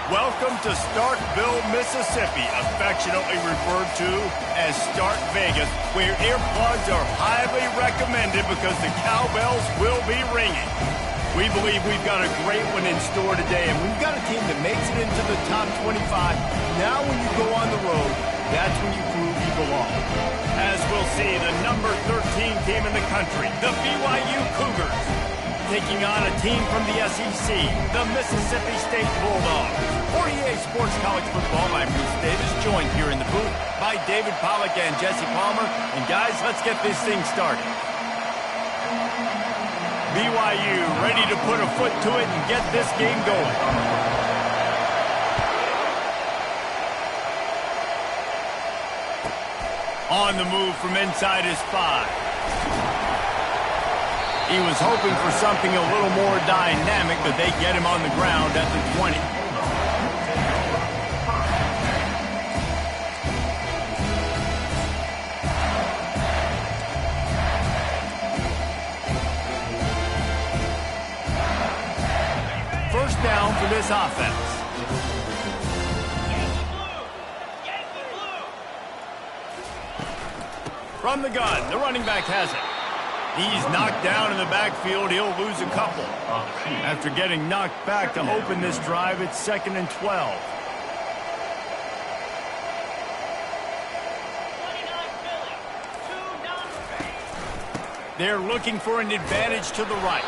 Welcome to Starkville, Mississippi, affectionately referred to as Stark Vegas, where earplugs are highly recommended because the cowbells will be ringing. We believe we've got a great one in store today, and we've got a team that makes it into the top 25. Now when you go on the road, that's when you prove you belong. As we'll see, the number 13 team in the country, the BYU Cougars, taking on a team from the SEC, the Mississippi State Bulldogs. For EA Sports College Football, I'm Bruce Davis, joined here in the booth by David Pollack and Jesse Palmer. And guys, let's get this thing started. BYU ready to put a foot to it and get this game going. On the move from inside his 5. He was hoping for something a little more dynamic, but they get him on the ground at the 20. First down for this offense. From the gun, the running back has it. He's knocked down in the backfield. He'll lose a couple. After getting knocked back to open this drive, it's 2nd and 12. They're looking for an advantage to the right.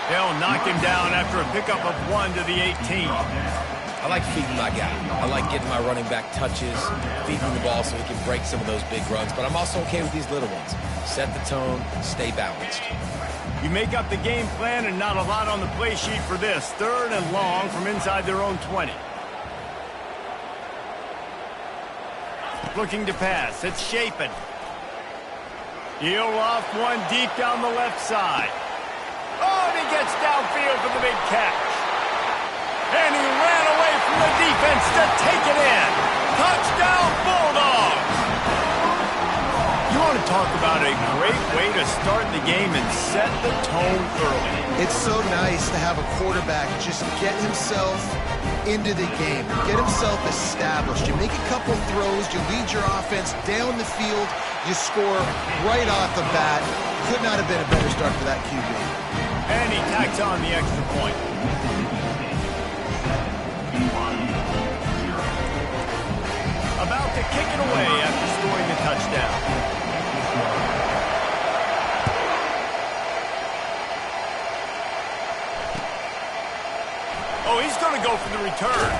They'll knock him down after a pickup of 1 to the 18. I like feeding my guy. I like getting my running back touches, feeding the ball so he can break some of those big runs. But I'm also okay with these little ones. Set the tone, stay balanced. You make up the game plan and not a lot on the play sheet for this. 3rd and long from inside their own 20. Looking to pass. It's Chapin. He'll off one deep down the left side. Oh, and he gets downfield for the big catch. And he ran away from the defense to take it in. Touchdown, Bulldogs! You want to talk about a great way to start the game and set the tone early. It's so nice to have a quarterback just get himself into the game, get himself established. You make a couple throws, you lead your offense down the field, you score right off the bat. Could not have been a better start for that QB. And he tacks on the extra point. About to kick it away after scoring the touchdown. Oh, he's going to go for the return.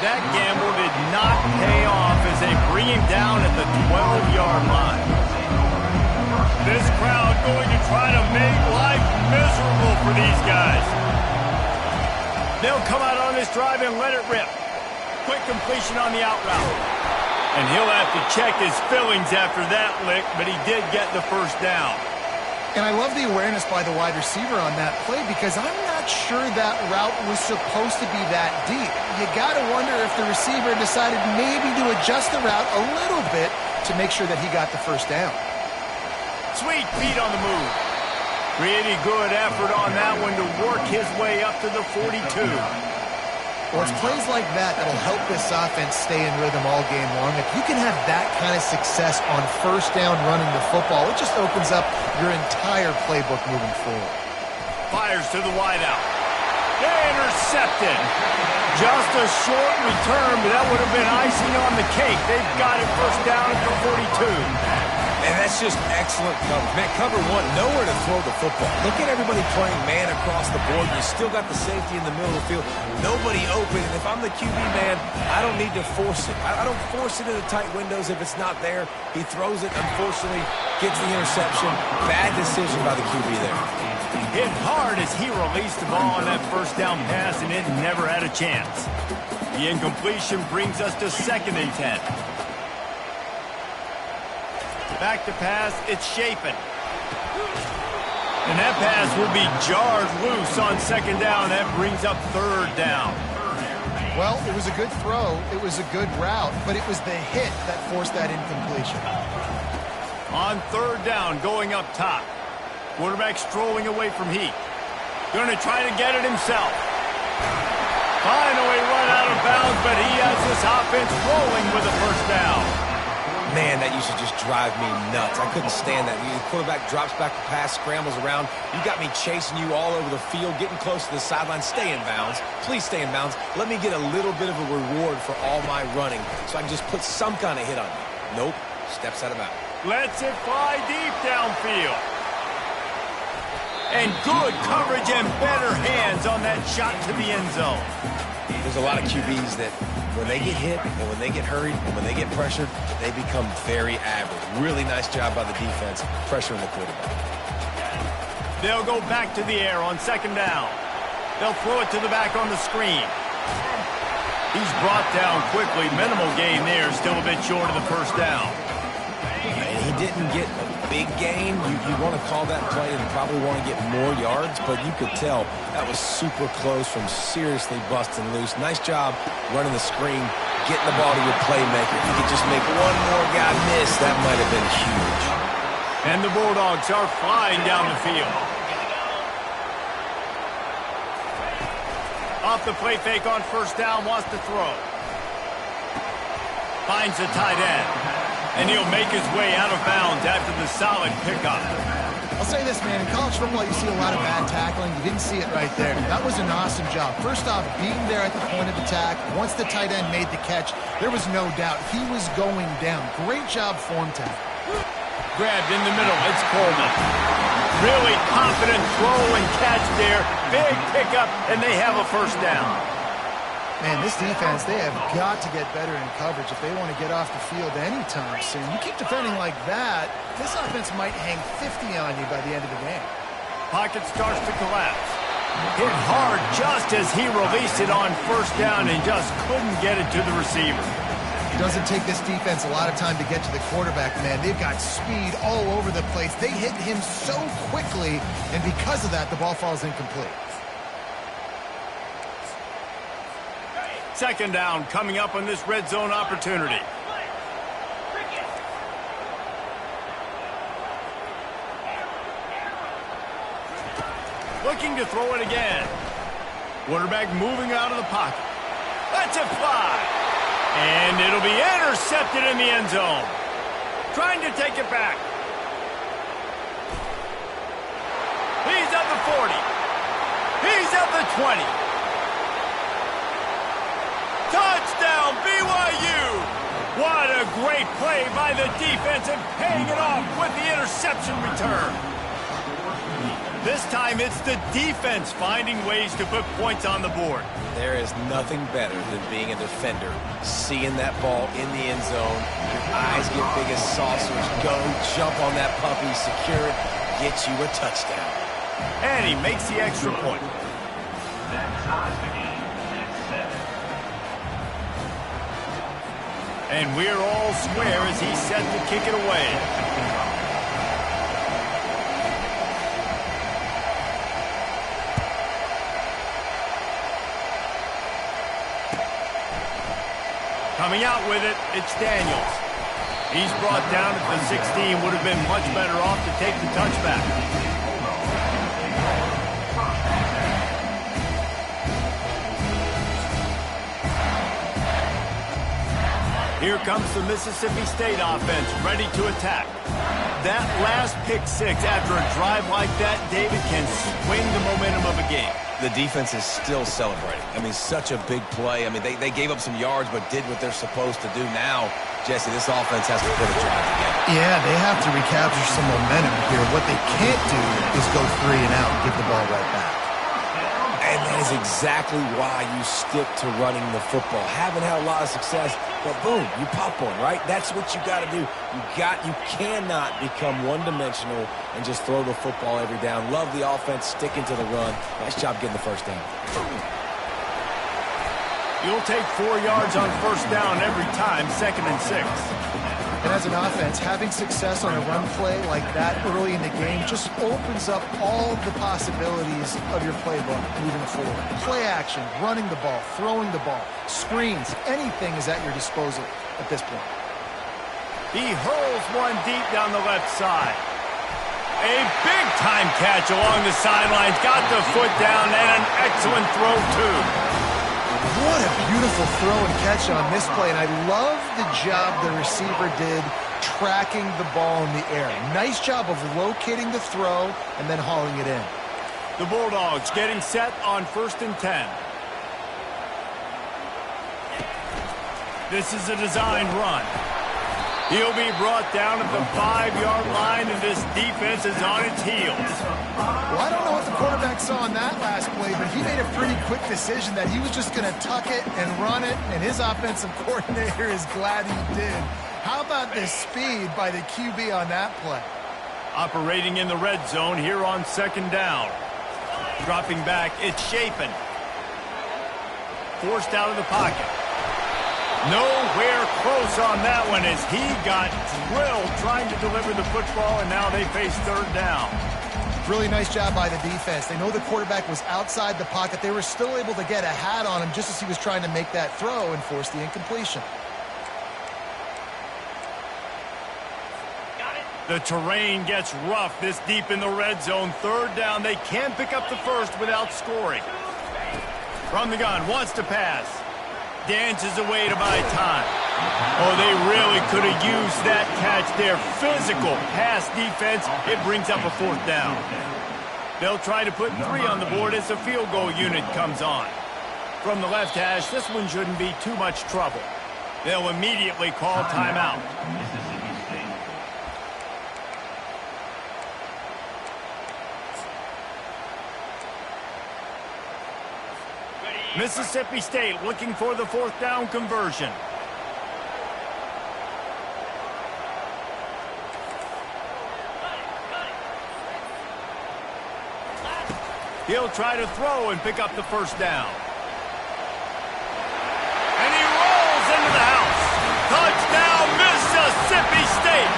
That gamble did not pay off as they bring him down at the 12-yard line. This crowd going to try to make life miserable for these guys. They'll come out on this drive and let it rip. Quick completion on the out route. And he'll have to check his fillings after that lick, but he did get the first down. And I love the awareness by the wide receiver on that play because I'm not sure that route was supposed to be that deep. You got to wonder if the receiver decided maybe to adjust the route a little bit to make sure that he got the first down. Sweet feet on the move. Pretty good effort on that one to work his way up to the 42. Well, it's plays like that that'll help this offense stay in rhythm all game long. If you can have that kind of success on first down running the football, it just opens up your entire playbook moving forward. Fires to the wideout. Intercepted. Just a short return, but that would have been icing on the cake. They've got it first down at the 42. And that's just excellent coverage. Man, cover one, nowhere to throw the football. Look at everybody playing man across the board. You still got the safety in the middle of the field. Nobody open. And if I'm the QB man, I don't need to force it. I don't force it into tight windows if it's not there. He throws it, unfortunately, gets the interception. Bad decision by the QB there. Hit hard as he released the ball on that first down pass, and it never had a chance. The incompletion brings us to 2nd and 10. Back to pass, it's Chapin. And that pass will be jarred loose on 2nd down. That brings up 3rd down. Well, it was a good throw. It was a good route, but it was the hit that forced that incompletion. On 3rd down, going up top. Quarterback strolling away from Heat. Going to try to get it himself. Finally run out of bounds, but he has this offense rolling with a first down. Man, that used to just drive me nuts. I couldn't stand that. The quarterback drops back to pass, scrambles around. You got me chasing you all over the field, getting close to the sideline. Stay in bounds. Please stay in bounds. Let me get a little bit of a reward for all my running so I can just put some kind of hit on you. Nope. Steps out of bounds. Lets it fly deep downfield. And good coverage and better hands on that shot to the end zone. There's a lot of QBs that when they get hit and when they get hurried and when they get pressured, they become very average. Really nice job by the defense pressuring the quarterback. They'll go back to the air on second down. They'll throw it to the back on the screen. He's brought down quickly. Minimal gain there, still a bit short of the first down. And he didn't get a big gain. You want to call that play and probably want to get more yards, but you could tell that was super close from seriously busting loose. Nice job running the screen, getting the ball to your playmaker. If you could just make one more guy miss, that might have been huge. And the Bulldogs are flying down the field. Off the play fake on first down, wants to throw. Finds the tight end. And he'll make his way out of bounds after the solid pickup. I'll say this, man. In college football, you see a lot of bad tackling. You didn't see it right there. That was an awesome job. First off, being there at the point of attack. Once the tight end made the catch, there was no doubt he was going down. Great job form tackle. Grabbed in the middle. It's Coleman. Really confident throw and catch there. Big pickup, and they have a first down. Man, this defense, they have got to get better in coverage if they want to get off the field anytime soon. You keep defending like that, this offense might hang 50 on you by the end of the game. Pocket starts to collapse. Hit hard just as he released it on first down and just couldn't get it to the receiver. It doesn't take this defense a lot of time to get to the quarterback, man. They've got speed all over the place. They hit him so quickly, and because of that, the ball falls incomplete. Second down coming up on this red zone opportunity. Looking to throw it again. Quarterback moving out of the pocket. Lets it fly. And it'll be intercepted in the end zone. Trying to take it back. He's at the 40. He's at the 20. Touchdown, BYU! What a great play by the defense and paying it off with the interception return. This time it's the defense finding ways to put points on the board. There is nothing better than being a defender, seeing that ball in the end zone. Your eyes get big as saucers. Go, jump on that puppy, secure it, get you a touchdown. And he makes the extra point. And we're all square as he's set to kick it away. Coming out with it, it's Daniels. He's brought down at the 16, would have been much better off to take the touchback. Here comes the Mississippi State offense, ready to attack. That last pick six after a drive like that, David, can swing the momentum of a game. The defense is still celebrating. I mean, such a big play. I mean, they gave up some yards but did what they're supposed to do. Now, Jesse, this offense has to put a drive together. Yeah, they have to recapture some momentum here. What they can't do is go 3 and out and give the ball right back. And that is exactly why you stick to running the football. Haven't had a lot of success, but boom, you pop one, right? That's what you got to do. You cannot become one-dimensional and just throw the football every down. Love the offense, sticking to the run. Nice job getting the first down. You'll take 4 yards on first down every time, 2nd and 6. And as an offense, having success on a run play like that early in the game just opens up all the possibilities of your playbook moving forward. Play action, running the ball, throwing the ball, screens, anything is at your disposal at this point. He hurls one deep down the left side. A big-time catch along the sidelines. Got the foot down and an excellent throw, too. What a beautiful throw and catch on this play, and I love the job the receiver did tracking the ball in the air. Nice job of locating the throw and then hauling it in. The Bulldogs getting set on 1st and 10. This is a design run. He'll be brought down at the 5-yard line, and this defense is on its heels. Well, I don't know what the quarterback saw on that last play, but he made a pretty quick decision that he was just going to tuck it and run it, and his offensive coordinator is glad he did. How about the speed by the QB on that play? Operating in the red zone here on 2nd down. Dropping back, it's Chapin. Forced out of the pocket. Nowhere close on that one as he got drilled trying to deliver the football, and now they face 3rd down. Really nice job by the defense. They know the quarterback was outside the pocket. They were still able to get a hat on him just as he was trying to make that throw and force the incompletion. The terrain gets rough this deep in the red zone. 3rd down. They can't pick up the first without scoring. From the gun, wants to pass. Dances away to buy time. Oh, they really could have used that catch there. Physical pass defense. It brings up a 4th down. They'll try to put 3 on the board as the field goal unit comes on. From the left hash, this one shouldn't be too much trouble. They'll immediately call timeout. Mississippi State looking for the 4th down conversion. He'll try to throw and pick up the 1st down. And he rolls into the house. Touchdown, Mississippi State.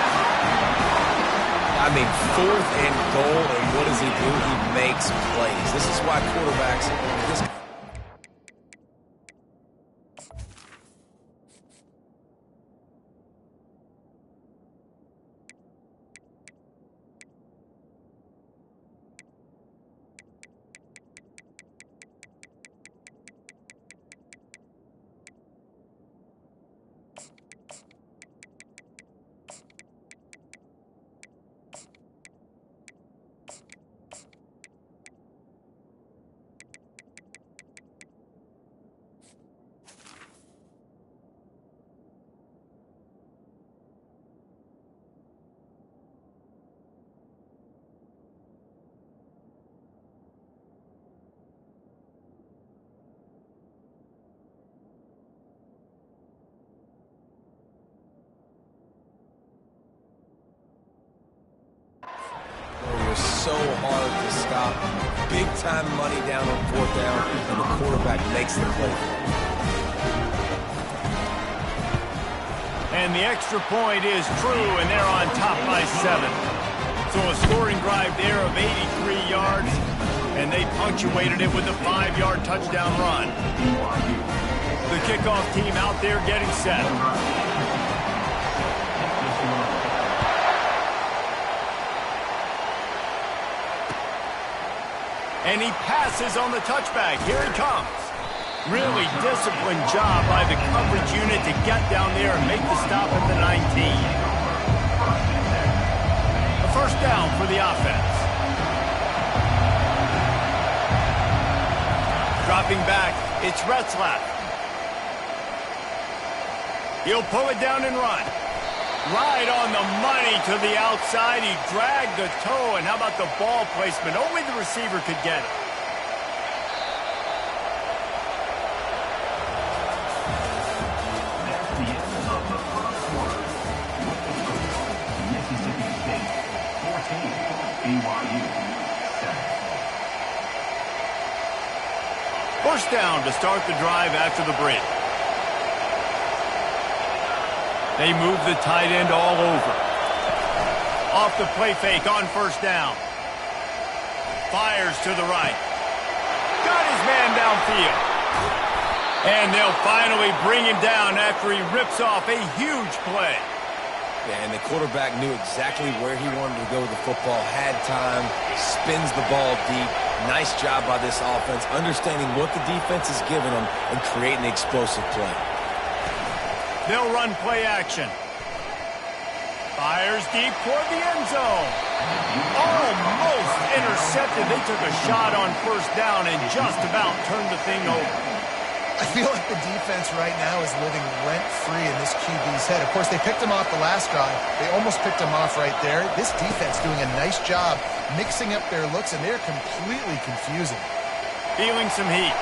I mean, 4th and goal, and what does he do? He makes plays. This is why quarterbacks... So hard to stop. Big time money down on 4th down, and the quarterback makes the play. And the extra point is true, and they're on top by 7. So a scoring drive there of 83 yards, and they punctuated it with a 5-yard touchdown run. The kickoff team out there getting set. And he passes on the touchback. Here he comes. Really disciplined job by the coverage unit to get down there and make the stop at the 19. A 1st down for the offense. Dropping back, it's Retzlaff. He'll pull it down and run. Right on the money to the outside. He dragged the toe, and how about the ball placement? Only the receiver could get it. That's the end of the 1st quarter. Mississippi State 14, BYU 7. 1st down to start the drive after the break. They move the tight end all over. Off the play fake on 1st down. Fires to the right. Got his man downfield. And they'll finally bring him down after he rips off a huge play. Yeah, and the quarterback knew exactly where he wanted to go with the football, had time, spins the ball deep. Nice job by this offense, understanding what the defense is giving them and creating the explosive play. They'll run play action. Fires deep toward the end zone. Almost intercepted. They took a shot on first down and just about turned the thing over. I feel like the defense right now is living rent-free in this QB's head. Of course, they picked him off the last drive. They almost picked him off right there. This defense doing a nice job mixing up their looks, and they're completely confusing. Feeling some heat.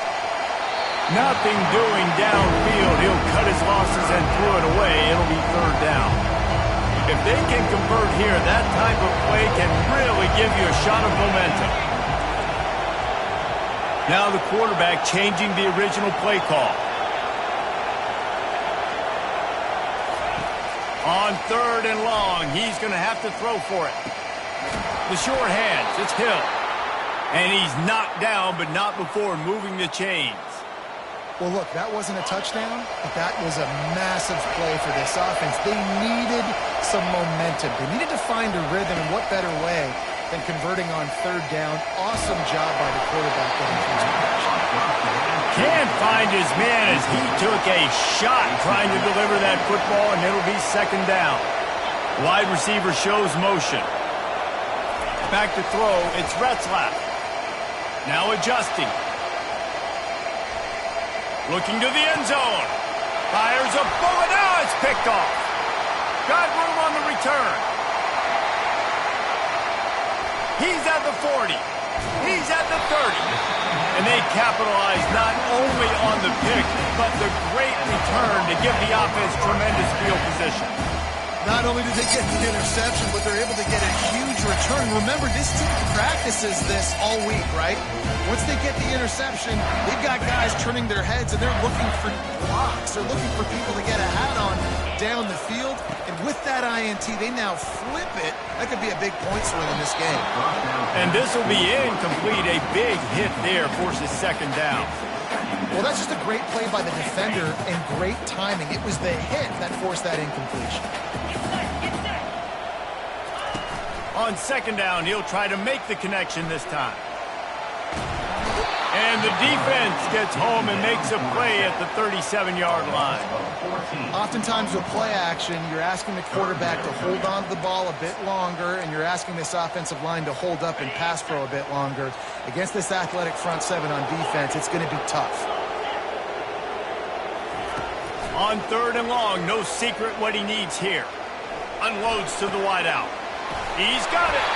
Nothing doing downfield. He'll cut his losses and throw it away. It'll be third down. If they can convert here, that type of play can really give you a shot of momentum. Now the quarterback changing the original play call. On third and long, he's going to have to throw for it. The short hands, it's Hill. And he's knocked down, but not before moving the chains. Well, look, that wasn't a touchdown, but that was a massive play for this offense. They needed some momentum. They needed to find a rhythm, and what better way than converting on third down. Awesome job by the quarterback getting through his protection. Can't find his man as he took a shot trying to deliver that football, and it'll be second down. Wide receiver shows motion. Back to throw, it's Retzlaff. Now adjusting. Looking to the end zone. Fires a bullet. Now it's picked off. Got room on the return. He's at the 40. He's at the 30. And they capitalize not only on the pick, but the great return to give the offense tremendous field position. Not only did they get the interception, but they're able to get a huge return. Remember, this team practices this all week, right? Once they get the interception, they've got guys turning their heads, and they're looking for blocks. They're looking for people to get a hat on down the field. And with that INT, they now flip it. That could be a big point swing in this game. And this will be incomplete. A big hit there forces second down. Well, that's just a great play by the defender and great timing. It was the hit that forced that incompletion. On second down, he'll try to make the connection this time. And the defense gets home and makes a play at the 37-yard line. Oftentimes with play action, you're asking the quarterback to hold on to the ball a bit longer, and you're asking this offensive line to hold up and pass pro a bit longer. Against this athletic front seven on defense, it's going to be tough. On third and long, no secret what he needs here. Unloads to the wideout. He's got it.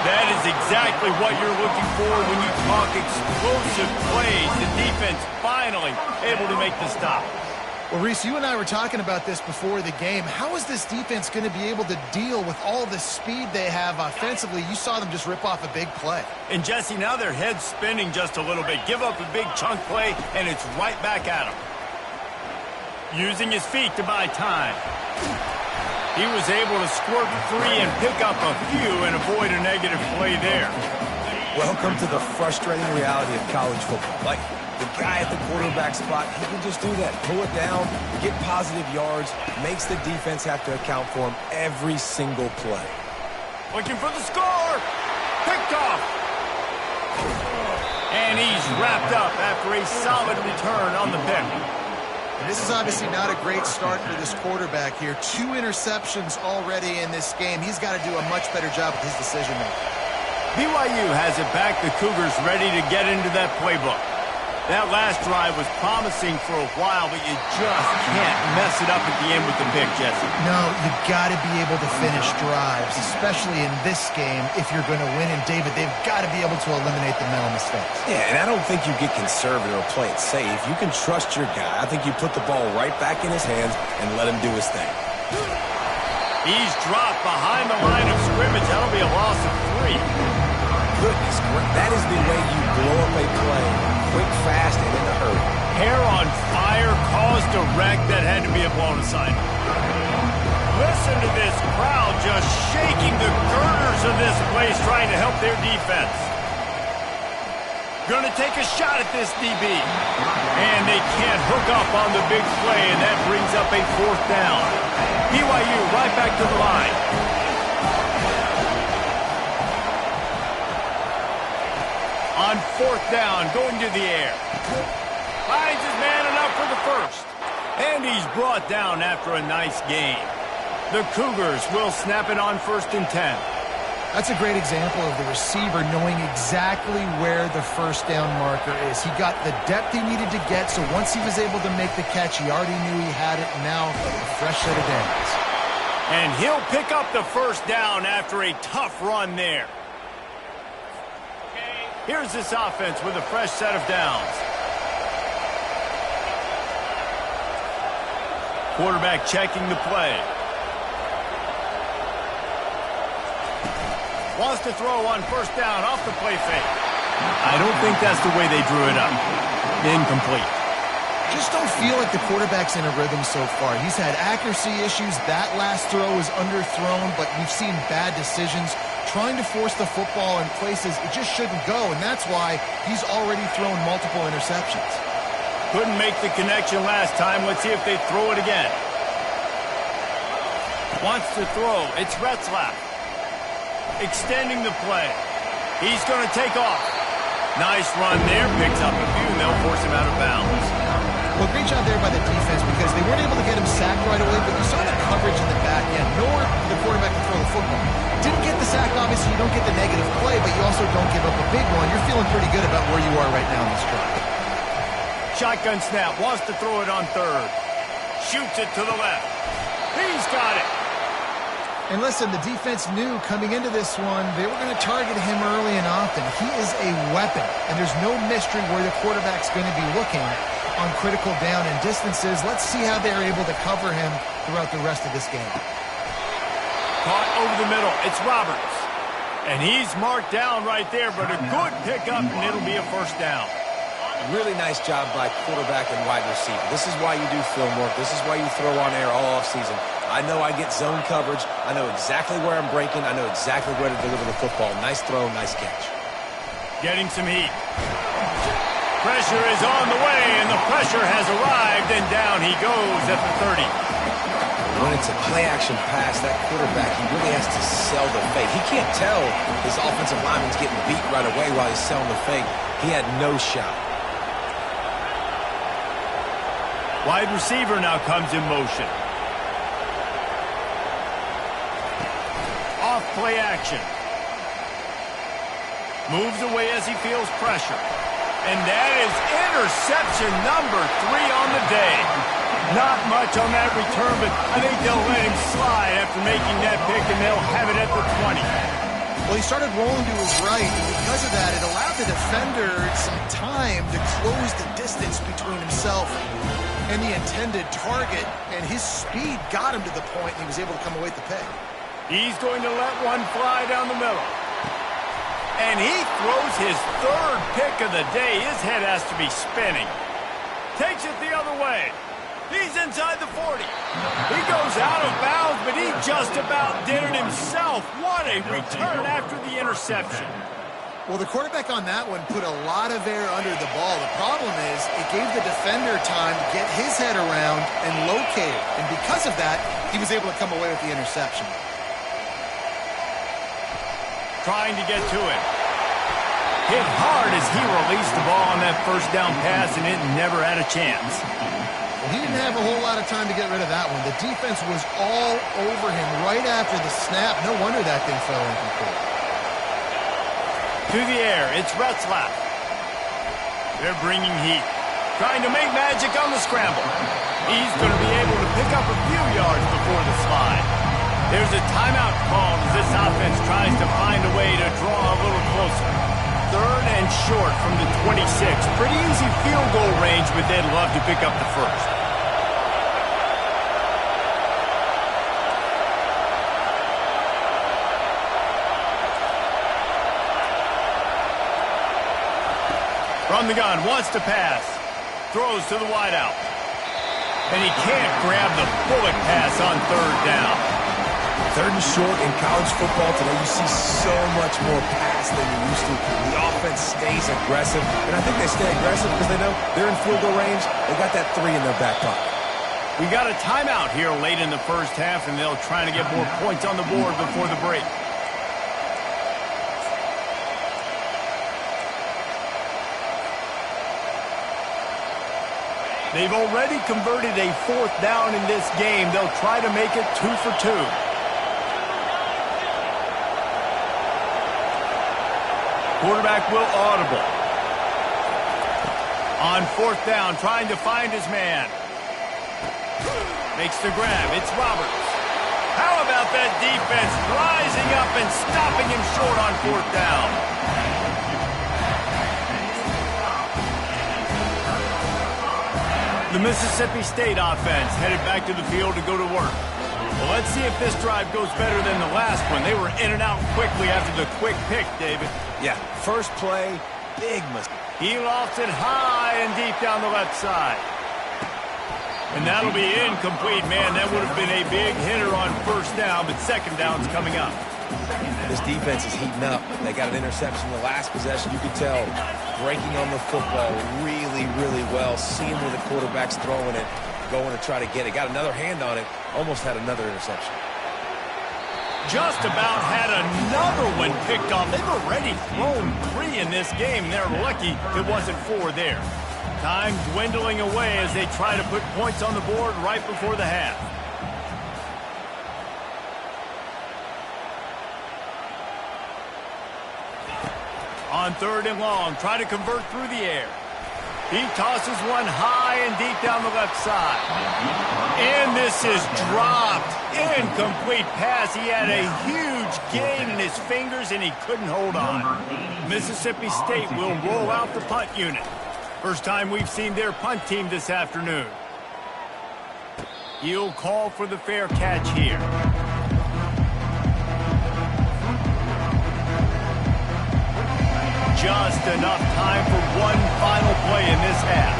That is exactly what you're looking for when you talk explosive plays. The defense finally able to make the stop. Well, Reese, you and I were talking about this before the game. How is this defense going to be able to deal with all the speed they have offensively? You saw them just rip off a big play. And, Jesse, now their head's spinning just a little bit. Give up a big chunk play, and it's right back at him. Using his feet to buy time. He was able to squirt free and pick up a few and avoid a negative play there. Welcome to the frustrating reality of college football. Like, the guy at the quarterback spot, he can just do that. Pull it down, get positive yards, makes the defense have to account for him every single play. Looking for the score. Picked off. And he's wrapped up after a solid return on the pick. And this is obviously not a great start for this quarterback here. 2 interceptions already in this game. He's got to do a much better job with his decision-making. BYU has it back. The Cougars ready to get into that playbook. That last drive was promising for a while, but you just can't mess it up at the end with the pick, Jesse. No, you've got to be able to finish drives, especially in this game if you're going to win. And, David, they've got to be able to eliminate the mental mistakes. Yeah, and I don't think you get conservative or play it safe. You can trust your guy. I think you put the ball right back in his hands and let him do his thing. He's dropped behind the line of scrimmage. That'll be a loss of 3. Goodness, that is the way you blow up a play. Quick, fast, and in a hurry. Hair on fire caused a wreck that had to be a blown aside. Listen to this crowd just shaking the girders of this place trying to help their defense. Going to take a shot at this DB. And they can't hook up on the big play, and that brings up a 4th down. BYU right back to the line. On 4th down, going to the air. Finds his man enough for the first. And he's brought down after a nice gain. The Cougars will snap it on 1st and 10. That's a great example of the receiver knowing exactly where the first down marker is. He got the depth he needed to get, so once he was able to make the catch, he already knew he had it, and now a fresh set of downs. And he'll pick up the first down after a tough run there. Here's this offense with a fresh set of downs. Quarterback checking the play. Wants to throw on 1st down off the play fake. I don't think that's the way they drew it up. Incomplete. Just don't feel like the quarterback's in a rhythm so far. He's had accuracy issues. That last throw was underthrown, but we've seen bad decisions. Trying to force the football in places it just shouldn't go, and that's why he's already thrown multiple interceptions. Couldn't make the connection last time. Let's see if they throw it again. Wants to throw. It's Retzlaff. Extending the play. He's going to take off. Nice run there. Picks up a few, and they'll force him out of bounds. Well, great job there by the defense because they weren't able to get him sacked right away, but you saw the coverage in the back end, nor the quarterback to throw the football. Didn't get the sack, obviously. You don't get the negative play, but you also don't give up a big one. You're feeling pretty good about where you are right now in this drive. Shotgun snap. Wants to throw it on 3rd. Shoots it to the left. He's got it. And listen, the defense knew coming into this one, they were going to target him early and often. He is a weapon, and there's no mystery where the quarterback's going to be looking on critical down and distances. Let's see how they're able to cover him throughout the rest of this game. Caught over the middle. It's Roberts. And he's marked down right there, but a good pickup, and it'll be a 1st down. Really nice job by quarterback and wide receiver. This is why you do film work. This is why you throw on air all offseason. I know I get zone coverage. I know exactly where I'm breaking. I know exactly where to deliver the football. Nice throw, nice catch. Getting some heat. Pressure is on the way, and the pressure has arrived, and down he goes at the 30. When it's a play-action pass, that quarterback, he really has to sell the fake. He can't tell his offensive lineman's getting beat right away while he's selling the fake. He had no shot. Wide receiver now comes in motion. Off play action. Moves away as he feels pressure. And that is interception number 3 on the day. Not much on that return, but I think they'll let him slide after making that pick, and they'll have it at the 20. Well, he started rolling to his right, and because of that, it allowed the defender some time to close the distance between himself and the intended target, and his speed got him to the point, and he was able to come away with the pick. He's going to let one fly down the middle. And he throws his 3rd pick of the day. His head has to be spinning. Takes it the other way. He's inside the 40. He goes out of bounds, but he just about did it himself. What a return after the interception. Well, the quarterback on that one put a lot of air under the ball. The problem is it gave the defender time to get his head around and locate it. And because of that, he was able to come away with the interception. Trying to get to it. Hit hard as he released the ball on that 1st down pass, and it never had a chance. Well, he didn't have a whole lot of time to get rid of that one. The defense was all over him right after the snap. No wonder that thing fell incomplete. To the air, it's Retzlaff. They're bringing heat. Trying to make magic on the scramble. He's going to be able to pick up a few yards before the slide. There's a timeout called as this offense tries to find a way to draw a little closer. 3rd and short from the 26. Pretty easy field goal range, but they'd love to pick up the 1st. From the gun, wants to pass. Throws to the wideout. And he can't grab the bullet pass on 3rd down. 3rd and short in college football today, you see so much more pass than you used to. The offense stays aggressive, and I think they stay aggressive because they know they're in field goal range. They got that 3 in their back pocket. We got a timeout here late in the first half, and they'll try to get more points on the board before the break. They've already converted a 4th down in this game. They'll try to make it 2 for 2. Quarterback will audible. On 4th down, trying to find his man. Makes the grab. It's Roberts. How about that defense rising up and stopping him short on 4th down? The Mississippi State offense headed back to the field to go to work. Well, let's see if this drive goes better than the last one. They were in and out quickly after the quick pick, David. Yeah, first play, big mistake. He lofts it high and deep down the left side. And that'll be incomplete. Man, that would have been a big hitter on 1st down, but 2nd down's coming up. This defense is heating up. They got an interception the last possession. You could tell breaking on the football really, really well. Seeing where the quarterback's throwing it, going to try to get it. Got another hand on it. Almost had another interception. Just about had another one picked off. They've already thrown 3 in this game. They're lucky it wasn't 4 there. Time dwindling away as they try to put points on the board right before the half. On 3rd and long, try to convert through the air. He tosses one high and deep down the left side. And this is dropped. Incomplete pass. He had a huge gain in his fingers, and he couldn't hold on. Mississippi State will roll out the punt unit. First time we've seen their punt team this afternoon. He'll call for the fair catch here. Just enough time for one final play in this half.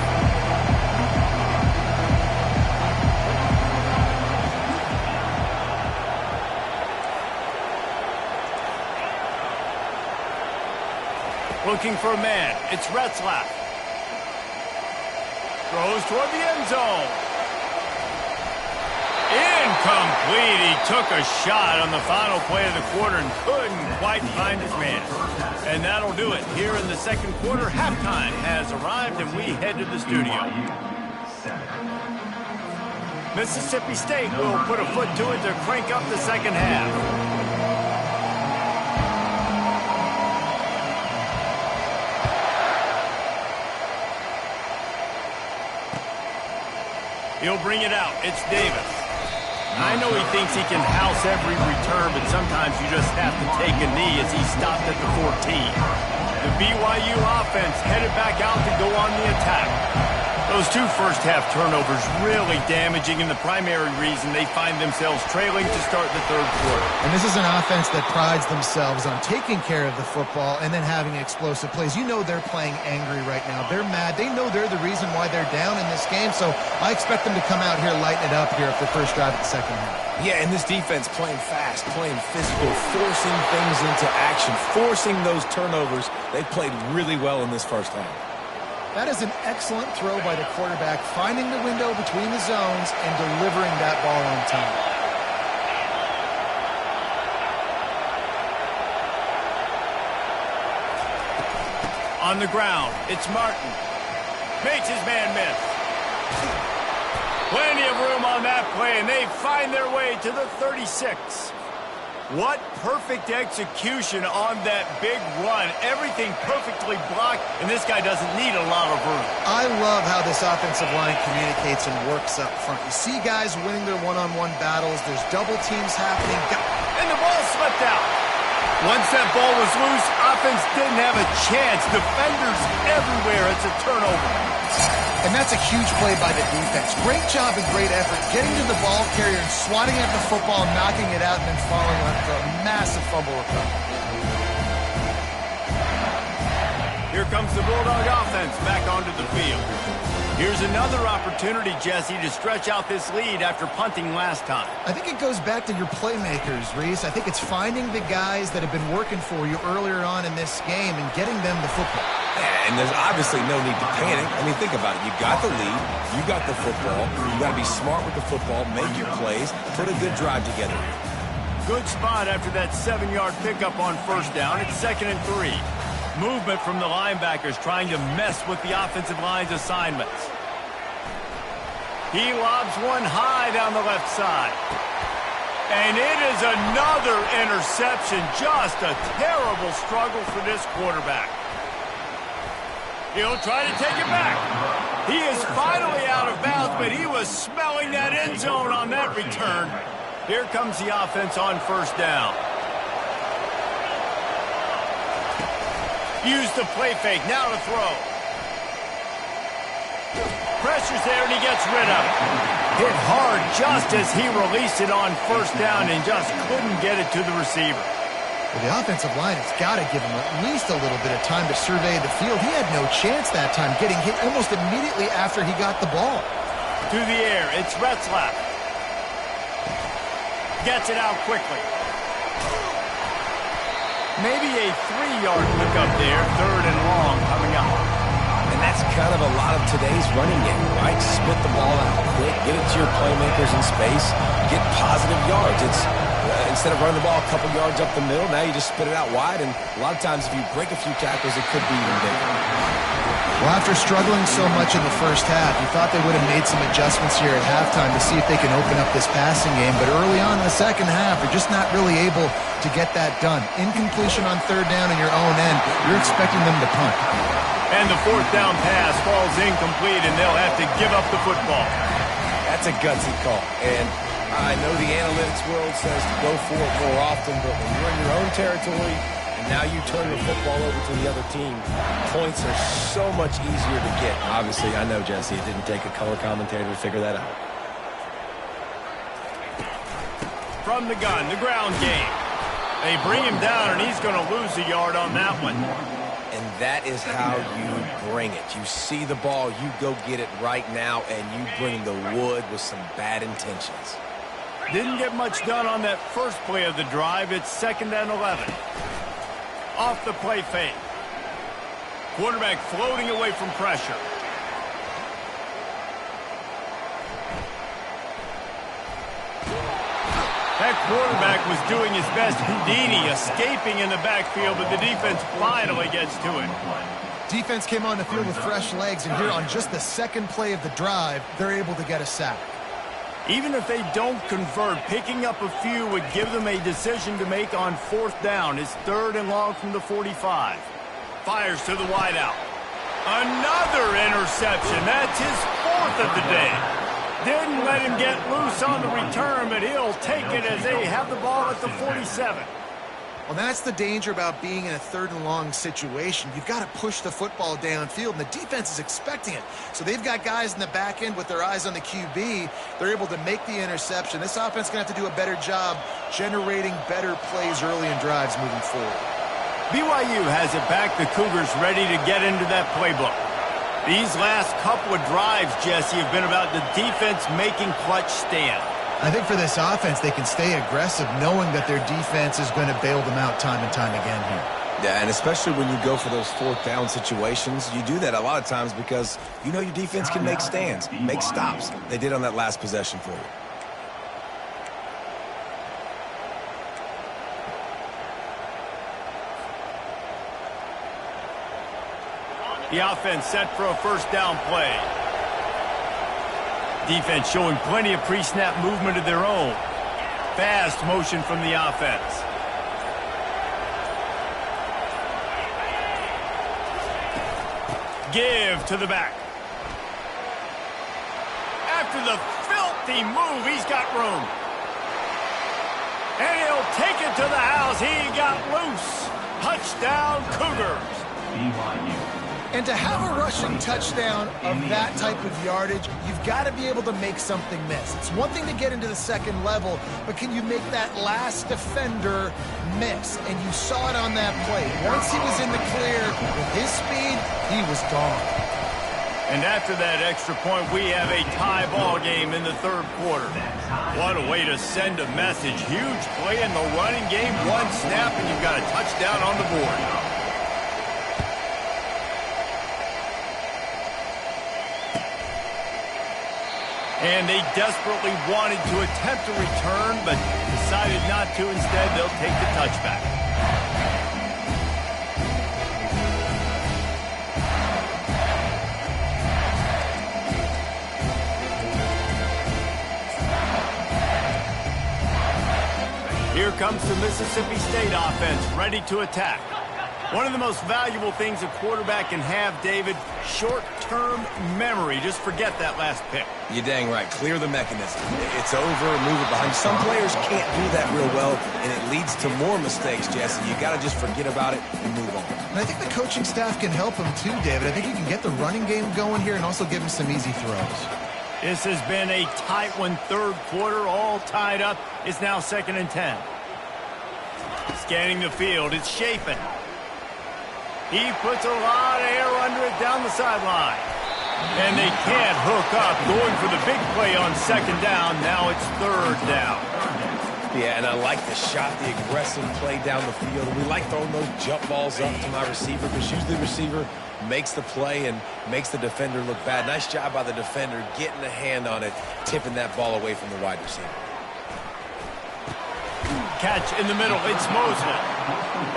Looking for a man. It's Retzlaff. Throws toward the end zone. Incomplete. He took a shot on the final play of the quarter and couldn't quite find his man. And that'll do it. Here in the 2nd quarter, halftime has arrived, and we head to the studio. Mississippi State will put a foot to it to crank up the 2nd half. He'll bring it out. It's Davis. I know he thinks he can house every return, but sometimes you just have to take a knee as he stopped at the 14. The BYU offense headed back out to go on the attack. Those 2 first-half turnovers really damaging, and the primary reason they find themselves trailing to start the 3rd quarter. And this is an offense that prides themselves on taking care of the football and then having explosive plays. You know they're playing angry right now. They're mad. They know they're the reason why they're down in this game, so I expect them to come out here, lighten it up here at the first drive of the 2nd half. Yeah, and this defense playing fast, playing physical, forcing things into action, forcing those turnovers. They played really well in this first half. That is an excellent throw by the quarterback, finding the window between the zones and delivering that ball on time. On the ground, it's Martin. Makes his man miss. Plenty of room on that play, and they find their way to the 36. What perfect execution on that big run. Everything perfectly blocked, and this guy doesn't need a lot of room. I love how this offensive line communicates and works up front. You see guys winning their one-on-one battles. There's double teams happening. And the ball slipped out. Once that ball was loose, offense didn't have a chance. Defenders everywhere. It's a turnover. And that's a huge play by the defense. Great job and great effort getting to the ball carrier and swatting at the football, knocking it out, and then falling on for a massive fumble recovery. Here comes the Bulldog offense back onto the field. Here's another opportunity, Jesse, to stretch out this lead after punting last time. I think it goes back to your playmakers, Reese. I think it's finding the guys that have been working for you earlier on in this game and getting them the football. Yeah, and there's obviously no need to panic. I mean, think about it. You got the lead. You got the football. You got to be smart with the football, make your plays, put a good drive together. Good spot after that 7-yard pickup on first down. It's 2nd and 3. Movement from the linebackers trying to mess with the offensive line's assignments. He lobs one high down the left side. And it is another interception. Just a terrible struggle for this quarterback. He'll try to take it back. He is finally out of bounds, but he was smelling that end zone on that return. Here comes the offense on first down. Use the play fake, now to throw. Pressure's there and he gets rid of it. Hit hard just as he released it on first down and just couldn't get it to the receiver. Well, the offensive line has got to give him at least a little bit of time to survey the field. He had no chance that time, getting hit almost immediately after he got the ball. To the air, it's Retzlaff. Gets it out quickly. Maybe a 3-yard pickup there, 3rd and long coming up. And that's kind of a lot of today's running game, right? Split the ball out quick, get it to your playmakers in space, get positive yards. It's instead of running the ball a couple yards up the middle, now you just spit it out wide, and a lot of times if you break a few tackles, it could be even bigger. Well, after struggling so much in the first half, you thought they would have made some adjustments here at halftime to see if they can open up this passing game. But early on in the second half, they're just not really able to get that done. Incompletion on 3rd down in your own end, you're expecting them to punt. And the 4th down pass falls incomplete, and they'll have to give up the football. That's a gutsy call. And I know the analytics world says to go for it more often, but when you're in your own territory, now you turn the football over to the other team. Points are so much easier to get. Obviously, I know, Jesse, it didn't take a color commentator to figure that out. From the gun, the ground game. They bring him down, and he's going to lose a yard on that one. And that is how you bring it. You see the ball, you go get it right now, and you bring the wood with some bad intentions. Didn't get much done on that first play of the drive. It's 2nd and 11. Off the play fake. Quarterback floating away from pressure. That quarterback was doing his best Houdini, escaping in the backfield, but the defense finally gets to it. Defense came on the field with fresh legs, and here on just the 2nd play of the drive, they're able to get a sack. Even if they don't convert, picking up a few would give them a decision to make on 4th down. It's 3rd and long from the 45. Fires to the wideout. Another interception. That's his 4th of the day. Didn't let him get loose on the return, but he'll take it as they have the ball at the 47. Well, that's the danger about being in a 3rd and long situation. You've got to push the football downfield, and the defense is expecting it. So they've got guys in the back end with their eyes on the QB. They're able to make the interception. This offense is going to have to do a better job generating better plays early in drives moving forward. BYU has it back. The Cougars ready to get into that playbook. These last couple of drives, Jesse, have been about the defense making clutch stand. I think for this offense, they can stay aggressive knowing that their defense is going to bail them out time and time again here. Yeah, and especially when you go for those 4th down situations, you do that a lot of times because you know your defense can make stands, make stops. They did on that last possession for you. The offense set for a 1st down play. Defense showing plenty of pre-snap movement of their own. Fast motion from the offense. Give to the back. After the filthy move, he's got room. And he'll take it to the house. He got loose. Touchdown, Cougars. BYU. And to have a rushing touchdown of that type of yardage, you've got to be able to make something miss. It's one thing to get into the 2nd level, but can you make that last defender miss? And you saw it on that play. Once he was in the clear, with his speed, he was gone. And after that extra point, we have a tie ball game in the third quarter. What a way to send a message. Huge play in the running game. One snap, and you've got a touchdown on the board. And they desperately wanted to attempt a return, but decided not to. Instead, they'll take the touchback. Here comes the Mississippi State offense, ready to attack. One of the most valuable things a quarterback can have, David, short-term memory. Just forget that last pick. You're dang right. Clear the mechanism. It's over, move it behind. Some players can't do that real well, and it leads to more mistakes, Jesse. You got to just forget about it and move on. And I think the coaching staff can help him too, David. I think he can get the running game going here and also give him some easy throws. This has been a tight one, third quarter, all tied up. It's now 2nd and 10. Scanning the field, it's Chafin. He puts a lot of air under it down the sideline. And they can't hook up, going for the big play on 2nd down. Now it's 3rd down. Yeah, and I like the shot, the aggressive play down the field. We like throwing those jump balls up to my receiver because usually the receiver makes the play and makes the defender look bad. Nice job by the defender getting a hand on it, tipping that ball away from the wide receiver. Catch in the middle, it's Mosley.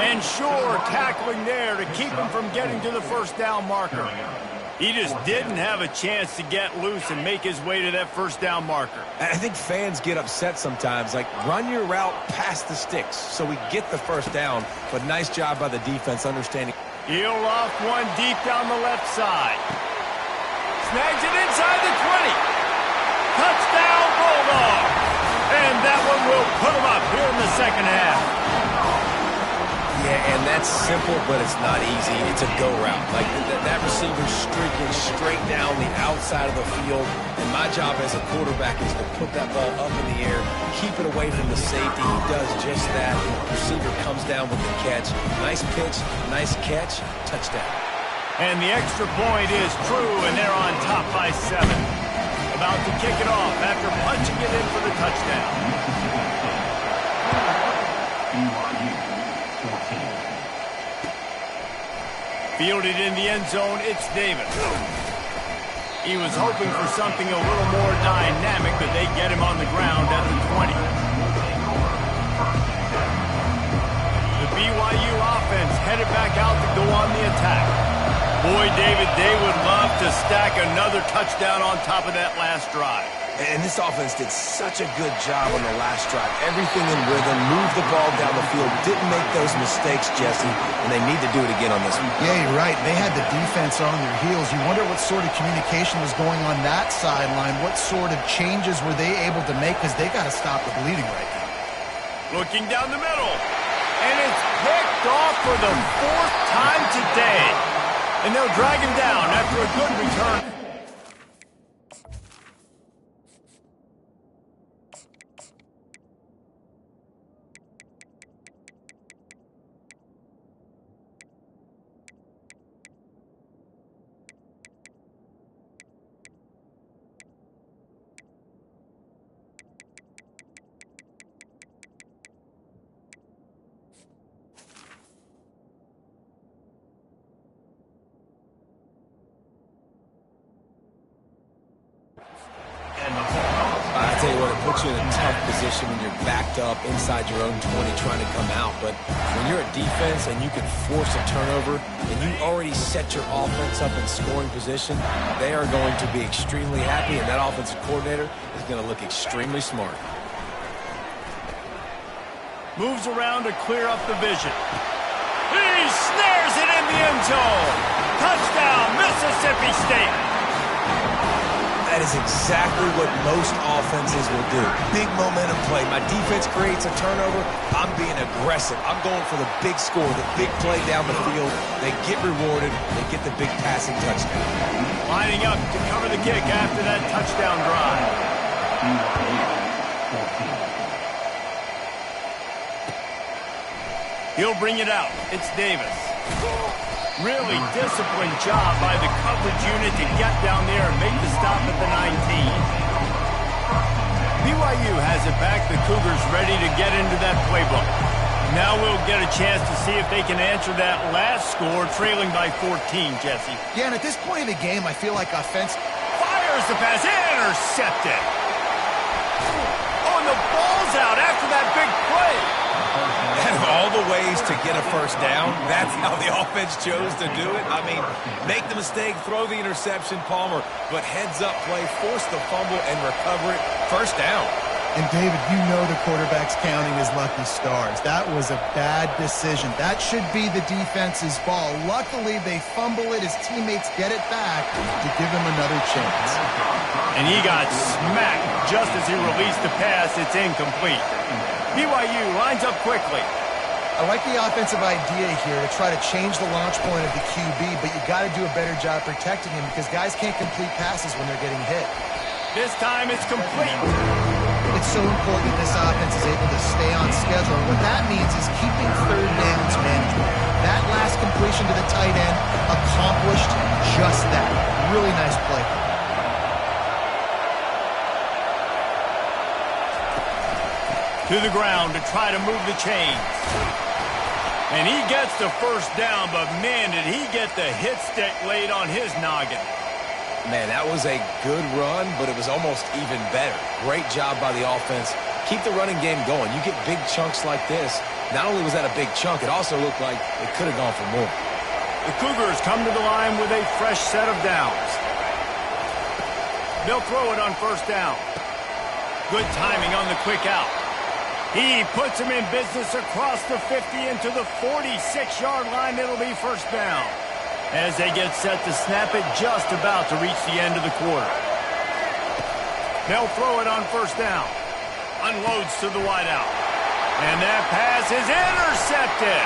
And Shore tackling there to keep him from getting to the 1st down marker. He just didn't have a chance to get loose and make his way to that 1st down marker. I think fans get upset sometimes, like run your route past the sticks so we get the 1st down, but nice job by the defense understanding. He'll off one deep down the left side. Snags it inside the 20. Touchdown, Bulldogs. And that one will put him up here in the 2nd half. Yeah, and that's simple, but it's not easy. It's a go route. Like that receiver's streaking straight down the outside of the field. And my job as a quarterback is to put that ball up in the air, keep it away from the safety. He does just that. The receiver comes down with the catch. Nice pitch, nice catch, touchdown. And the extra point is true, and they're on top by 7. About to kick it off after punching it in for the touchdown. BYU 14. Fielded in the end zone, it's Davis. He was hoping for something a little more dynamic, but they get him on the ground at the 20. The BYU offense headed back out to go on the attack. Boy, David, they would love to stack another touchdown on top of that last drive. And this offense did such a good job on the last drive. Everything in rhythm, moved the ball down the field, didn't make those mistakes, Jesse, and they need to do it again on this one. Yeah, you're right. They had the defense on their heels. You wonder what sort of communication was going on that sideline. What sort of changes were they able to make, because they got to stop the bleeding right now. Looking down the middle, and it's picked off for the 4th time today. And they'll drag him down after a good return. I tell you what, it puts you in a tough position when you're backed up inside your own 20 trying to come out. But when you're a defense and you can force a turnover and you already set your offense up in scoring position, they are going to be extremely happy, and that offensive coordinator is going to look extremely smart. Moves around to clear up the vision. He snares it in the end zone. Touchdown, Mississippi State. That is exactly what most offenses will do. Big momentum play. My defense creates a turnover. I'm being aggressive. I'm going for the big score, the big play down the field. They get rewarded. They get the big passing touchdown. Lining up to cover the kick after that touchdown drive. He'll bring it out. It's Davis. Really disciplined job by the coverage unit to get down there and make the stop at the 19. BYU has it back. The Cougars ready to get into that playbook. Now we'll get a chance to see if they can answer that last score, trailing by 14, Jesse. Yeah, and at this point of the game, I feel like offense... Fires the pass, intercepted. Oh, and the ball's out after that big play. And all the ways to get a first down, that's how the offense chose to do it. I mean, make the mistake, throw the interception, Palmer, but heads-up play, force the fumble, and recover it. First down. And, David, you know the quarterback's counting his lucky stars. That was a bad decision. That should be the defense's ball. Luckily, they fumble it. His teammates get it back to give him another chance. And he got smacked just as he released the pass. It's incomplete. BYU lines up quickly. I like the offensive idea here to try to change the launch point of the QB, but you got to do a better job protecting him because guys can't complete passes when they're getting hit. This time it's complete. It's so important this offense is able to stay on schedule. And what that means is keeping third downs manageable. That last completion to the tight end accomplished just that. Really nice play. To the ground to try to move the chains. And he gets the first down, but man, did he get the hit stick laid on his noggin. Man, that was a good run, but it was almost even better. Great job by the offense. Keep the running game going. You get big chunks like this. Not only was that a big chunk, it also looked like it could have gone for more. The Cougars come to the line with a fresh set of downs. They'll throw it on first down. Good timing on the quick out. He puts him in business across the 50 into the 46-yard line. It'll be first down. As they get set to snap it, just about to reach the end of the quarter. They'll throw it on first down. Unloads to the wideout. And that pass is intercepted.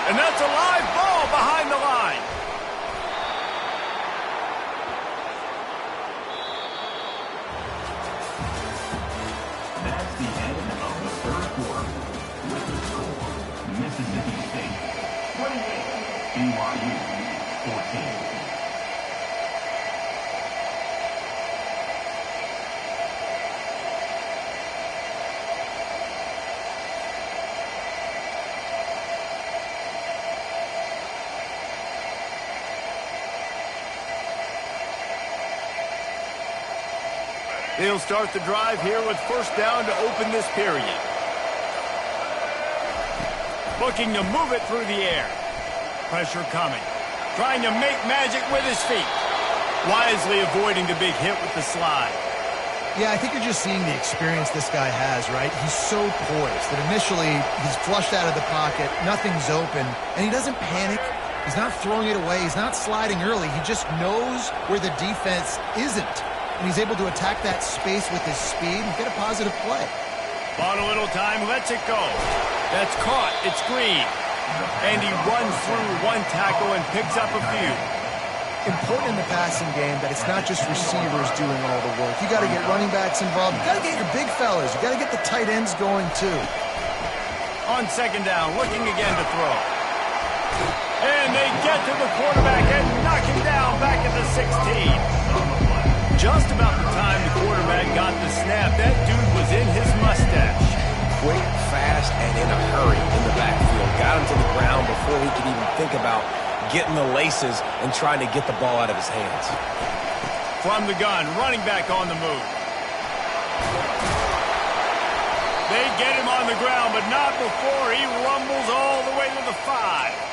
And that's a live ball behind the line. That's the end of the third quarter. With the score, Mississippi State 28, BYU 14. They'll start the drive here with first down to open this period. Looking to move it through the air. Pressure coming. Trying to make magic with his feet. Wisely avoiding the big hit with the slide. Yeah, I think you're just seeing the experience this guy has, right? He's so poised that initially he's flushed out of the pocket, nothing's open, and he doesn't panic. He's not throwing it away. He's not sliding early. He just knows where the defense isn't. And he's able to attack that space with his speed and get a positive play. On a little time, lets it go. That's caught. It's Green. And he runs through one tackle and picks up a few. Important in the passing game that it's not just receivers doing all the work. You got to get running backs involved. You got to get your big fellas. You got to get the tight ends going too. On second down, looking again to throw. And they get to the quarterback and knock him down back at the 16. Just about the time the quarterback got the snap, that dude was in his mustache. Quick, fast, and in a hurry in the backfield. Got him to the ground before he could even think about getting the laces and trying to get the ball out of his hands. From the gun, running back on the move. They get him on the ground, but not before he rumbles all the way to the 5.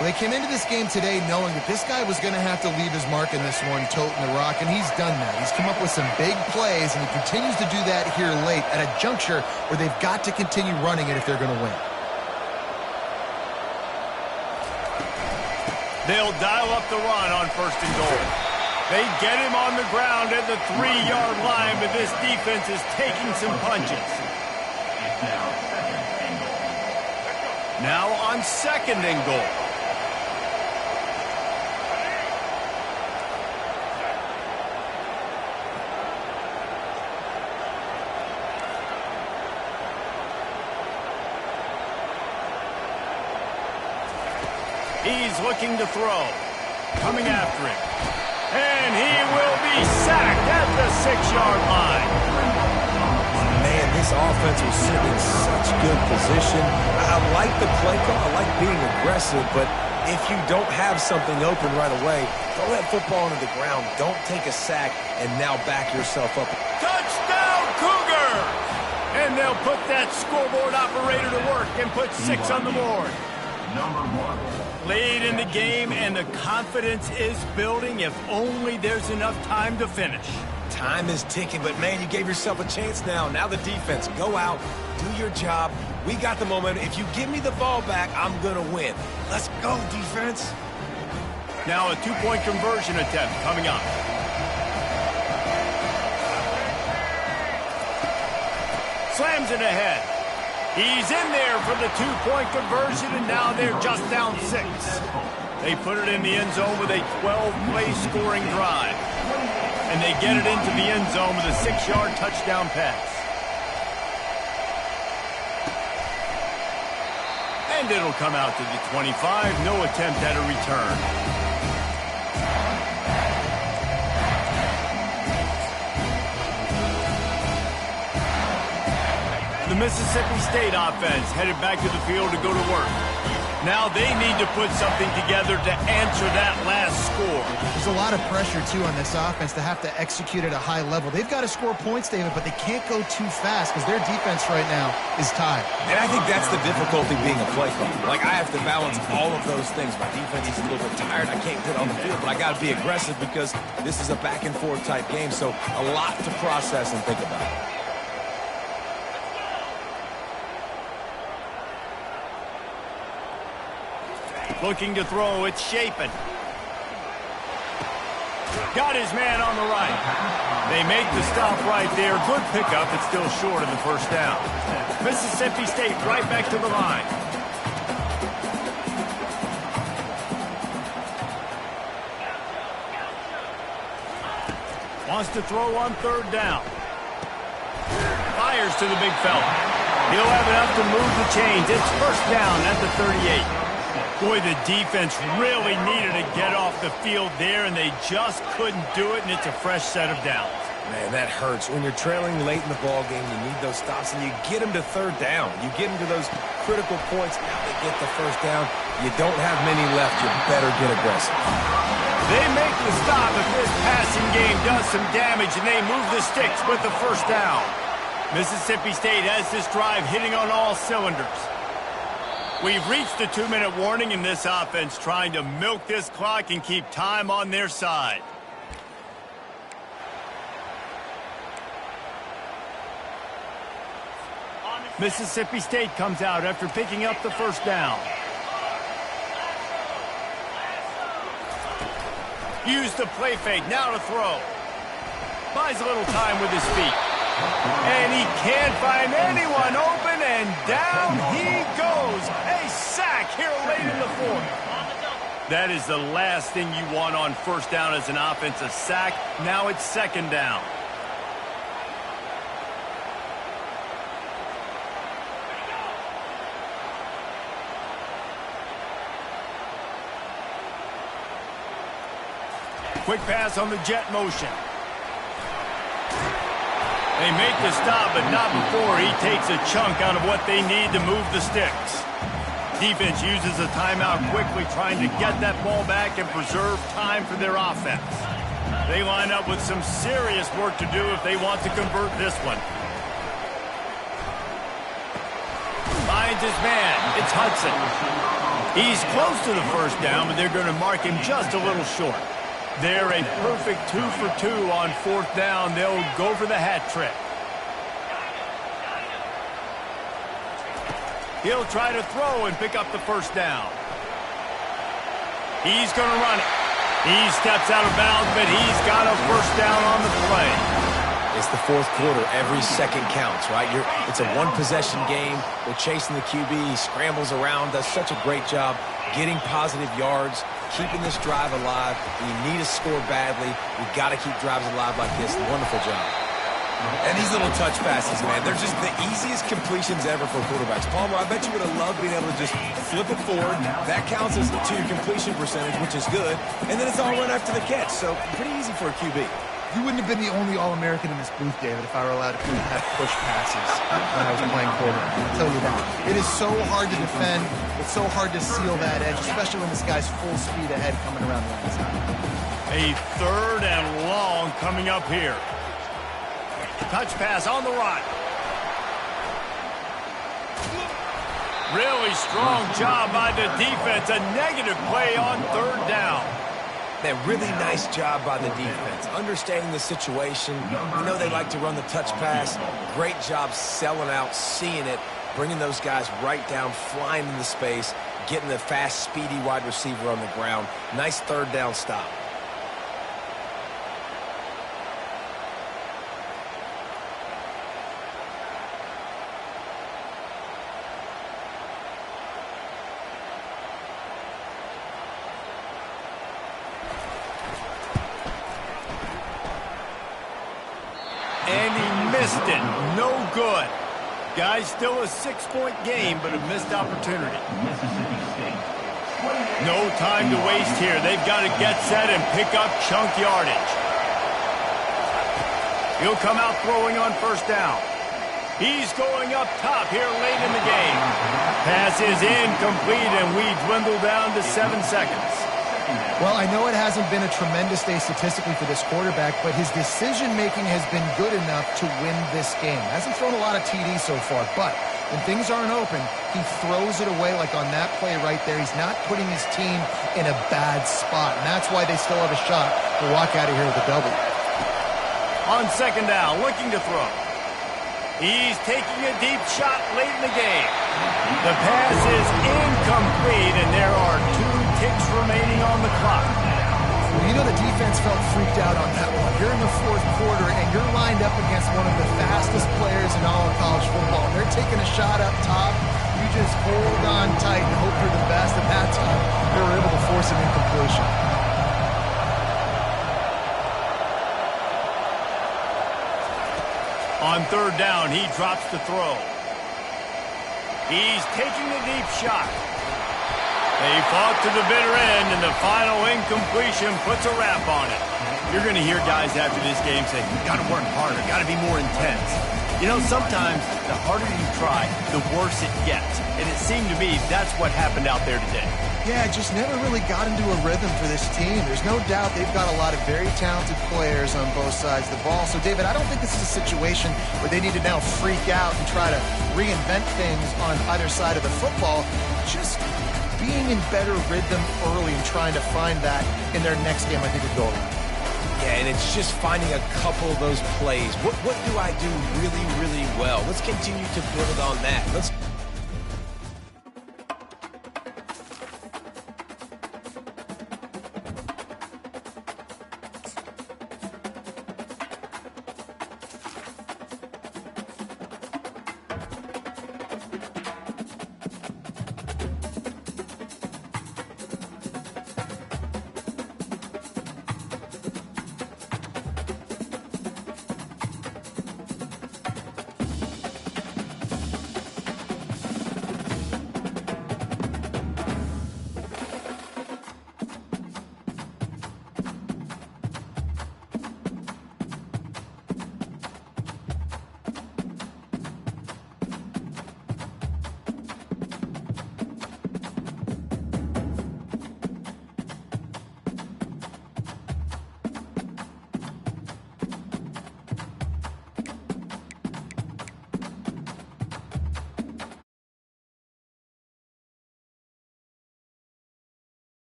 Well, they came into this game today knowing that this guy was going to have to leave his mark in this one, toting the rock, and he's done that. He's come up with some big plays, and he continues to do that here late at a juncture where they've got to continue running it if they're going to win. They'll dial up the run on first and goal. They get him on the ground at the 3-yard line, but this defense is taking some punches. It's now second and goal. Now on second and goal. He's looking to throw. Coming after him. And he will be sacked at the 6-yard line. Man, this offense was sitting in such good position. I like the play call. I like being aggressive, but if you don't have something open right away, throw that football into the ground. Don't take a sack and now back yourself up. Touchdown, Cougars! And they'll put that scoreboard operator to work and put 6 on the board. Number 1. Late in the game, and the confidence is building if only there's enough time to finish. Time is ticking, but man, you gave yourself a chance now. Now the defense, go out, do your job. We got the momentum. If you give me the ball back, I'm going to win. Let's go, defense. Now a 2-point conversion attempt coming up. Slams it ahead. He's in there for the 2-point conversion, and now they're just down 6. They put it in the end zone with a 12-play scoring drive. And they get it into the end zone with a 6-yard touchdown pass. And it'll come out to the 25. No attempt at a return. The Mississippi State offense headed back to the field to go to work. Now they need to put something together to answer that last score. There's a lot of pressure, too, on this offense to have to execute at a high level. They've got to score points, David, but they can't go too fast because their defense right now is tied. And I think that's the difficulty being a play caller. Like, I have to balance all of those things. My defense is a little bit tired. I can't get on the field, but I got to be aggressive because this is a back-and-forth type game, so a lot to process and think about. Looking to throw, it's Shapen. Got his man on the right. They make the stop right there. Good pickup, but still short of the first down. Mississippi State right back to the line. Wants to throw on 3rd down. Fires to the big fella. He'll have enough to move the chains. It's first down at the 38. Boy, the defense really needed to get off the field there, and they just couldn't do it, and it's a fresh set of downs. Man, that hurts. When you're trailing late in the ball game, you need those stops, and you get them to 3rd down. You get them to those critical points. Now they get the first down. You don't have many left. You better get aggressive. They make the stop if this passing game does some damage, and they move the sticks with the first down. Mississippi State has this drive hitting on all cylinders. We've reached the 2-minute warning, and this offense trying to milk this clock and keep time on their side. Mississippi State comes out after picking up the first down. Use the play fake, now to throw. Buys a little time with his feet. And he can't find anyone open, and down he goes. A sack here late in the 4th. That is the last thing you want on first down as an offensive sack. Now it's 2nd down. Quick pass on the jet motion. They make the stop, but not before he takes a chunk out of what they need to move the sticks. Defense uses a timeout quickly, trying to get that ball back and preserve time for their offense. They line up with some serious work to do if they want to convert this one. Finds his man. It's Hudson. He's close to the first down, but they're going to mark him just a little short. They're a perfect 2 for 2 on 4th down. They'll go for the hat trick. He'll try to throw and pick up the first down. He's going to run it. He steps out of bounds, but he's got a first down on the play. It's the 4th quarter. Every second counts, right? It's a one-possession game. They're chasing the QB. He scrambles around, does such a great job getting positive yards, keeping this drive alive. You need to score badly. You've got to keep drives alive like this. Wonderful job. And these little touch passes, man, they're just the easiest completions ever for quarterbacks. Palmer, I bet you would have loved being able to just flip it forward. That counts as to your completion percentage, which is good. And then it's all run after the catch, so pretty easy for a QB. You wouldn't have been the only All-American in this booth, David, if I were allowed to have push passes when I was playing quarterback. I'll tell you that. It is so hard to defend. It's so hard to seal that edge, especially when this guy's full speed ahead coming around the outside. A 3rd and long coming up here. Touch pass on the run. Really strong job by the defense. A negative play on 3rd down. Man, really nice job by the defense. Understanding the situation. We know they like to run the touch pass. Great job selling out, seeing it, bringing those guys right down, flying into space, getting the fast, speedy wide receiver on the ground. Nice 3rd down stop. And he missed it. No good. Guys, still a 6-point game, but a missed opportunity. No time to waste here. They've got to get set and pick up chunk yardage. He'll come out throwing on 1st down. He's going up top here late in the game. Pass is incomplete, and we dwindle down to 7 seconds. Well, I know it hasn't been a tremendous day statistically for this quarterback, but his decision-making has been good enough to win this game. Hasn't thrown a lot of TDs so far, but when things aren't open, he throws it away like on that play right there. He's not putting his team in a bad spot, and that's why they still have a shot to walk out of here with a W. On 2nd down, looking to throw. He's taking a deep shot late in the game. The pass is incomplete, and there are 2 ticks remaining on the clock. Well, you know the defense felt freaked out on that one. You're in the 4th quarter, and you're lined up against one of the fastest players in all of college football. And they're taking a shot up top. You just hold on tight and hope for the best. At that time, they were able to force an incompletion. On 3rd down, he drops the throw. He's taking a deep shot. They fought to the bitter end, and the final incompletion puts a wrap on it. You're going to hear guys after this game say, got to work harder, got to be more intense. You know, sometimes the harder you try, the worse it gets. And it seemed to me that's what happened out there today. Yeah, just never really got into a rhythm for this team. There's no doubt they've got a lot of very talented players on both sides of the ball. So, David, I don't think this is a situation where they need to now freak out and try to reinvent things on either side of the football. Just being in better rhythm early and trying to find that in their next game, I think, would go around. Yeah, and it's just finding a couple of those plays. What do I do really, really well? Let's continue to build on that. Let's